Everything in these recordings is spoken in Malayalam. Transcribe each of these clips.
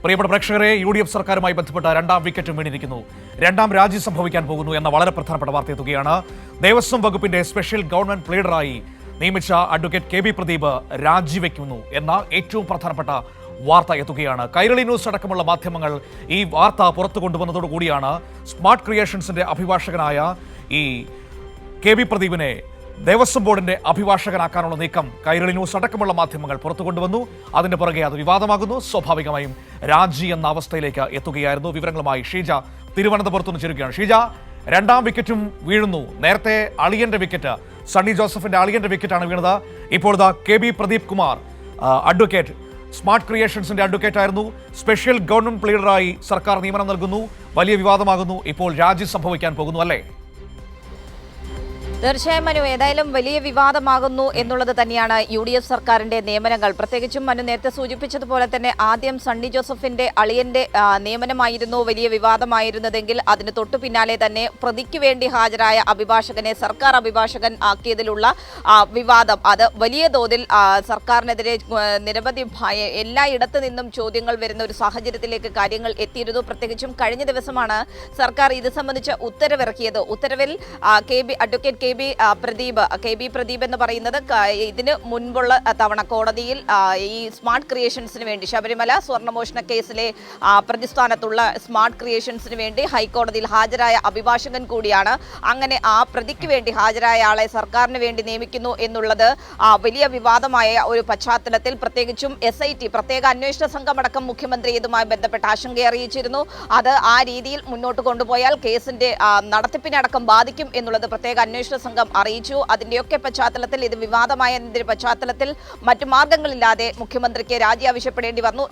പ്രിയപ്പെട്ട പ്രേക്ഷകരെ, UDF സർക്കാരുമായി ബന്ധപ്പെട്ട രണ്ടാം വിക്കറ്റും വീണിരിക്കുന്നു. രണ്ടാം രാജി സംഭവിക്കാൻ പോകുന്നു എന്ന വളരെ പ്രധാനപ്പെട്ട വാർത്ത എത്തുകയാണ്. ദേവസ്വം വകുപ്പിന്റെ സ്പെഷ്യൽ ഗവൺമെന്റ് പ്ലീഡറായി നിയമിച്ച അഡ്വക്കേറ്റ് KB പ്രദീപ് രാജിവെക്കുന്നു എന്ന ഏറ്റവും പ്രധാനപ്പെട്ട വാർത്ത എത്തുകയാണ്. കൈരളി ന്യൂസ് അടക്കമുള്ള മാധ്യമങ്ങൾ ഈ വാർത്ത പുറത്തു കൊണ്ടുവന്നതോടുകൂടിയാണ് സ്മാർട്ട് ക്രിയേഷൻസിന്റെ അഭിഭാഷകനായ ഈ KB പ്രദീപിനെ ദേവസ്വം ബോർഡിന്റെ അഭിഭാഷകനാക്കാനുള്ള നീക്കം കൈരളി ന്യൂസ് അടക്കമുള്ള മാധ്യമങ്ങൾ പുറത്തു കൊണ്ടുവന്നു. അതിന്റെ പുറകെ അത് വിവാദമാകുന്നു. സ്വാഭാവികമായും രാജി എന്ന അവസ്ഥയിലേക്ക് എത്തുകയായിരുന്നു. വിവരങ്ങളുമായി ഷീജ തിരുവനന്തപുരത്ത് നിന്ന് ചേരുകയാണ്. ഷീജ, രണ്ടാം വിക്കറ്റും വീഴുന്നു. നേരത്തെ അളിയന്റെ വിക്കറ്റ്, സണ്ണി ജോസഫിന്റെ അളിയന്റെ വിക്കറ്റാണ് വീണത്. ഇപ്പോൾ KB Pradeep Kumar advocate, smart ക്രിയേഷൻസിന്റെ അഡ്വക്കേറ്റ് ആയിരുന്നു. സ്പെഷ്യൽ ഗവൺമെന്റ് പ്ലീഡറായി സർക്കാർ നിയമനം നൽകുന്നു. വലിയ വിവാദമാകുന്നു. ഇപ്പോൾ രാജി സംഭവിക്കാൻ പോകുന്നു, അല്ലേ? തീർച്ചയായും മനു, ഏതായാലും വലിയ വിവാദമാകുന്നു എന്നുള്ളത് തന്നെയാണ് UDF സർക്കാരിന്റെ നിയമനങ്ങൾ. പ്രത്യേകിച്ചും മനു നേരത്തെ സൂചിപ്പിച്ചതുപോലെ തന്നെ ആദ്യം സണ്ണി ജോസഫിന്റെ അളിയന്റെ നിയമനമായിരുന്നു വലിയ വിവാദമായിരുന്നതെങ്കിൽ അതിന് തൊട്ടു പിന്നാലെ തന്നെ പ്രതിക്ക് വേണ്ടി ഹാജരായ അഭിഭാഷകനെ സർക്കാർ അഭിഭാഷകൻ ആക്കിയതിലുള്ള വിവാദം, അത് വലിയ തോതിൽ സർക്കാരിനെതിരെ നിരവധി എല്ലായിടത്തു നിന്നും ചോദ്യങ്ങൾ വരുന്ന ഒരു സാഹചര്യത്തിലേക്ക് കാര്യങ്ങൾ എത്തിയിരുന്നു. പ്രത്യേകിച്ചും കഴിഞ്ഞ ദിവസമാണ് സർക്കാർ ഇത് സംബന്ധിച്ച് ഉത്തരവിറക്കിയത്. ഉത്തരവിൽ അഡ്വക്കേറ്റ് KB പ്രദീപ് എന്ന് പറയുന്നത് ഇതിന് മുൻപുള്ള തവണ കോടതിയിൽ ഈ സ്മാർട്ട് ക്രിയേഷൻസിന് വേണ്ടി ശബരിമല സ്വർണ്ണമോഷണ കേസിലെ പ്രതിസ്ഥാനത്തുള്ള സ്മാർട്ട് ക്രിയേഷൻസിന് വേണ്ടി ഹൈക്കോടതിയിൽ ഹാജരായ അഭിഭാഷകൻ കൂടിയാണ്. അങ്ങനെ ആ പ്രതിക്ക് വേണ്ടി ഹാജരായ ആളെ സർക്കാരിന് വേണ്ടി നിയമിക്കുന്നു എന്നുള്ളത് വലിയ വിവാദമായ ഒരു പശ്ചാത്തലത്തിൽ പ്രത്യേകിച്ചും SIT പ്രത്യേക അന്വേഷണ സംഘമടക്കം മുഖ്യമന്ത്രി ഇതുമായി ബന്ധപ്പെട്ട ആശങ്ക അറിയിച്ചിരുന്നു. അത് ആ രീതിയിൽ മുന്നോട്ട് കൊണ്ടുപോയാൽ കേസിന്റെ നടത്തിപ്പിനടക്കം ബാധിക്കും എന്നുള്ളത് പ്രത്യേക അന്വേഷണ സംഘം അറിയിച്ചു. അതിന്റെയൊക്കെ പശ്ചാത്തലത്തിൽ, ഇത് വിവാദമായതിന്റെ പശ്ചാത്തലത്തിൽ മറ്റു മാർഗങ്ങളില്ലാതെ മുഖ്യമന്ത്രിക്ക് രാജി ആവശ്യപ്പെടേണ്ടി വന്നു.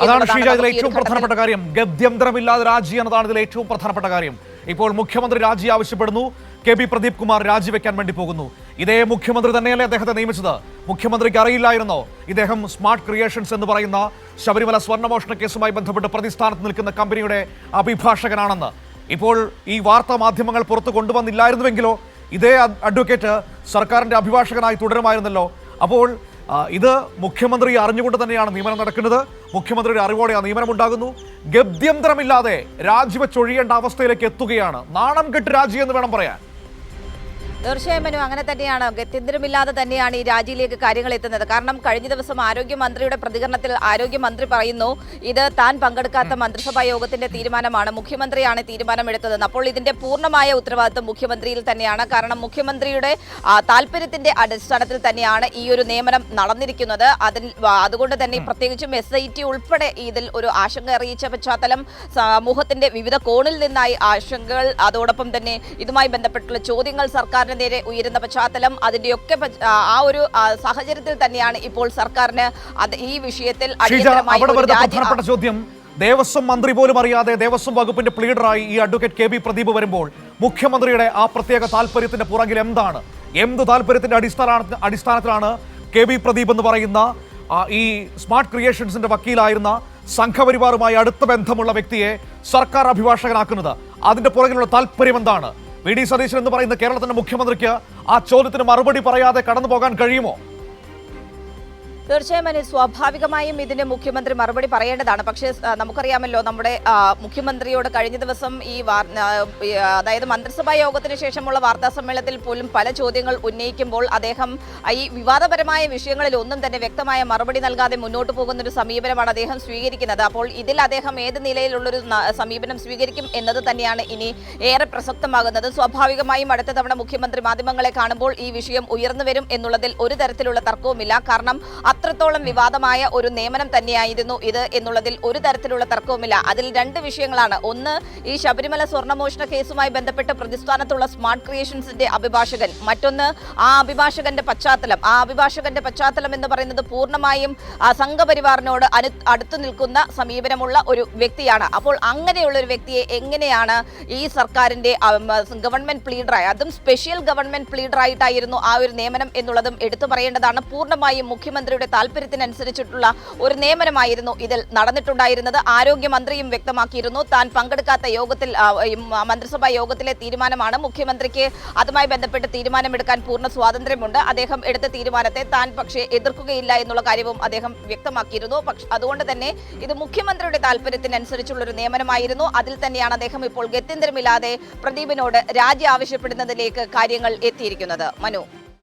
ഏറ്റവും പ്രധാനപ്പെട്ട കാര്യം ഗത്യന്തരമില്ലാതെ രാജി എന്നതാണ് ഇതിൽ ഏറ്റവും പ്രധാനപ്പെട്ട കാര്യം. ഇപ്പോൾ മുഖ്യമന്ത്രി രാജി ആവശ്യപ്പെടുന്നു. KB പ്രദീപ് കുമാർ രാജിവെക്കാൻ വേണ്ടി പോകുന്നു. ഇതേ മുഖ്യമന്ത്രി തന്നെയല്ലേ അദ്ദേഹത്തെ നിയമിച്ചത്? മുഖ്യമന്ത്രിക്ക് അറിയില്ലായിരുന്നോ ഇദ്ദേഹം സ്മാർട്ട് ക്രിയേഷൻസ് എന്ന് പറയുന്ന ശബരിമല സ്വർണ്ണമോഷണ കേസുമായി ബന്ധപ്പെട്ട് പ്രതിസ്ഥാനത്ത് നിൽക്കുന്ന കമ്പനിയുടെ അഭിഭാഷകനാണെന്ന്? ഇപ്പോൾ ഈ വാർത്താ മാധ്യമങ്ങൾ പുറത്തു കൊണ്ടുവന്നില്ലായിരുന്നുവെങ്കിലോ ഇതേ അഡ്വക്കേറ്റ് സർക്കാരിന്റെ അഭിഭാഷകനായി തുടരുമായിരുന്നല്ലോ. അപ്പോൾ ഇത് മുഖ്യമന്ത്രി അറിഞ്ഞുകൊണ്ട് തന്നെയാണ് നിയമനം നടക്കുന്നത്. മുഖ്യമന്ത്രിയുടെ അറിവോടെ ആ നിയമനം ഉണ്ടാകുന്നു. ഗത്യന്തരമില്ലാതെ രാജിവെച്ചൊഴിയേണ്ട അവസ്ഥയിലേക്ക് എത്തുകയാണ്. നാണം കെട്ട് രാജി എന്ന് വേണം പറയാൻ. തീർച്ചയായും മനു, അങ്ങനെ തന്നെയാണ്. ഗത്യന്തരമില്ലാതെ തന്നെയാണ് ഈ രാജിയിലേക്ക് കാര്യങ്ങൾ എത്തുന്നത്. കാരണം കഴിഞ്ഞ ദിവസം ആരോഗ്യമന്ത്രിയുടെ പ്രതികരണത്തിൽ ആരോഗ്യമന്ത്രി പറയുന്നു, ഇത് താൻ പങ്കെടുക്കാത്ത മന്ത്രിസഭാ യോഗത്തിന്റെ തീരുമാനമാണ്, മുഖ്യമന്ത്രിയാണ് തീരുമാനമെടുത്തതെന്ന്. അപ്പോൾ ഇതിന്റെ പൂർണ്ണമായ ഉത്തരവാദിത്വം മുഖ്യമന്ത്രിയിൽ തന്നെയാണ്. കാരണം മുഖ്യമന്ത്രിയുടെ താല്പര്യത്തിന്റെ അടിസ്ഥാനത്തിൽ തന്നെയാണ് ഈ ഒരു നിയമനം നടന്നിരിക്കുന്നത്. അതുകൊണ്ട് തന്നെ പ്രത്യേകിച്ചും SIT ഉൾപ്പെടെ ഇതിൽ ഒരു ആശങ്ക അറിയിച്ച പശ്ചാത്തലം, സമൂഹത്തിന്റെ വിവിധ കോണിൽ നിന്നായി ആശങ്കകൾ, അതോടൊപ്പം തന്നെ ഇതുമായി ബന്ധപ്പെട്ടുള്ള ചോദ്യങ്ങൾ സർക്കാരിന് നേരെ ഉയരുന്ന പശ്ചാത്തലം, അതിന്റെയൊക്കെ ആ ഒരു സാഹചര്യത്തിൽ തന്നെയാണ് ഇപ്പോൾ സർക്കാരിന് ഈ വിഷയത്തിൽ പ്രധാനപ്പെട്ട ചോദ്യം, ദേവസ്വം മന്ത്രി പോലും അറിയാതെ ദേവസ്വം വകുപ്പിന്റെ പ്ലീഡറായി ഈ അഡ്വക്കേറ്റ് KB പ്രദീപ് വരുമ്പോൾ മുഖ്യമന്ത്രിയുടെ ആ പ്രത്യേക താല്പര്യത്തിന്റെ പുറകിൽ എന്താണ്? എന്ത് താല്പര്യത്തിന്റെ അടിസ്ഥാനത്തിലാണ് KB പ്രദീപ് എന്ന് പറയുന്ന ഈ സ്മാർട്ട് ക്രിയേഷൻസിന്റെ വക്കീലായിരുന്ന സംഘപരിവാറുമായി അടുത്ത ബന്ധമുള്ള വ്യക്തിയെ സർക്കാർ അഭിഭാഷകനാക്കുന്നത്? അതിന്റെ പുറകിലുള്ള താല്പര്യം എന്താണ്? VD സതീശൻ എന്ന് പറയുന്ന കേരളത്തിന്റെ മുഖ്യമന്ത്രിക്ക് ആ ചോദ്യത്തിന് മറുപടി പറയാതെ കടന്നു പോകാൻ കഴിയുമോ? തീർച്ചയായും സ്വാഭാവികമായും ഇതിന് മുഖ്യമന്ത്രി മറുപടി പറയേണ്ടതാണ്. പക്ഷേ നമുക്കറിയാമല്ലോ, നമ്മുടെ മുഖ്യമന്ത്രിയോട് കഴിഞ്ഞ ദിവസം അതായത് മന്ത്രിസഭാ യോഗത്തിന് ശേഷമുള്ള വാർത്താ സമ്മേളനത്തിൽ പോലും പല ചോദ്യങ്ങൾ ഉന്നയിക്കുമ്പോൾ അദ്ദേഹം ഈ വിവാദപരമായ വിഷയങ്ങളിൽ ഒന്നും തന്നെ വ്യക്തമായ മറുപടി നൽകാതെ മുന്നോട്ട് പോകുന്നൊരു സമീപനമാണ് അദ്ദേഹം സ്വീകരിക്കുന്നത്. അപ്പോൾ ഇതിൽ അദ്ദേഹം ഏത് നിലയിലുള്ളൊരു സമീപനം സ്വീകരിക്കും എന്നത് തന്നെയാണ് ഇനി ഏറെ പ്രസക്തമാകുന്നത്. സ്വാഭാവികമായും അടുത്ത തവണ മുഖ്യമന്ത്രി മാധ്യമങ്ങളെ കാണുമ്പോൾ ഈ വിഷയം ഉയർന്നു വരും എന്നുള്ളതിൽ ഒരു തരത്തിലുള്ള തർക്കവുമില്ല. കാരണം അത്രത്തോളം വിവാദമായ ഒരു നിയമനം തന്നെയായിരുന്നു ഇത് എന്നുള്ളതിൽ ഒരു തരത്തിലുള്ള തർക്കവുമില്ല. അതിൽ രണ്ട് വിഷയങ്ങളാണ്. ഒന്ന്, ഈ ശബരിമല സ്വർണ്ണമോഷണ കേസുമായി ബന്ധപ്പെട്ട് പ്രതിസ്ഥാനത്തുള്ള സ്മാർട്ട് ക്രിയേഷൻസിന്റെ അഭിഭാഷകൻ. മറ്റൊന്ന്, ആ അഭിഭാഷകന്റെ പശ്ചാത്തലം. ആ അഭിഭാഷകന്റെ പശ്ചാത്തലം എന്ന് പറയുന്നത് പൂർണ്ണമായും സംഘപരിവാറിനോട് അടുത്തു നിൽക്കുന്ന സമീപനമുള്ള ഒരു വ്യക്തിയാണ്. അപ്പോൾ അങ്ങനെയുള്ള ഒരു വ്യക്തിയെ എങ്ങനെയാണ് ഈ സർക്കാരിന്റെ ഗവൺമെന്റ് പ്ലീഡറായി, അതും സ്പെഷ്യൽ ഗവൺമെന്റ് പ്ലീഡറായിട്ടായിരുന്നു ആ ഒരു നിയമനം എന്നുള്ളതും എടുത്തു പറയേണ്ടതാണ്. പൂർണ്ണമായും മുഖ്യമന്ത്രിയുടെ മുഖ്യമന്ത്രിയുടെ താല്പര്യത്തിനനുസരിച്ചിട്ടുള്ള ഒരു നിയമനമായിരുന്നു ഇതിൽ നടന്നിട്ടുണ്ടായിരുന്നത്. ആരോഗ്യമന്ത്രിയും വ്യക്തമാക്കിയിരുന്നു താൻ പങ്കെടുക്കാത്ത യോഗത്തിൽ മന്ത്രിസഭാ യോഗത്തിലെ തീരുമാനമാണ്. മുഖ്യമന്ത്രിക്ക് അതുമായി ബന്ധപ്പെട്ട് തീരുമാനമെടുക്കാൻ പൂർണ്ണ സ്വാതന്ത്ര്യമുണ്ട്. അദ്ദേഹം എടുത്ത തീരുമാനത്തെ താൻ പക്ഷേ എതിർക്കുകയില്ല എന്നുള്ള കാര്യവും അദ്ദേഹം വ്യക്തമാക്കിയിരുന്നു. പക്ഷേ അതുകൊണ്ട് തന്നെ ഇത് മുഖ്യമന്ത്രിയുടെ താല്പര്യത്തിനനുസരിച്ചുള്ള ഒരു നിയമനമായിരുന്നു. അതിൽ തന്നെയാണ് അദ്ദേഹം ഇപ്പോൾ ഗത്യന്തരമില്ലാതെ പ്രദീപിനോട് രാജി ആവശ്യപ്പെടുന്നതിലേക്ക് കാര്യങ്ങൾ എത്തിയിരിക്കുന്നത്. മനു.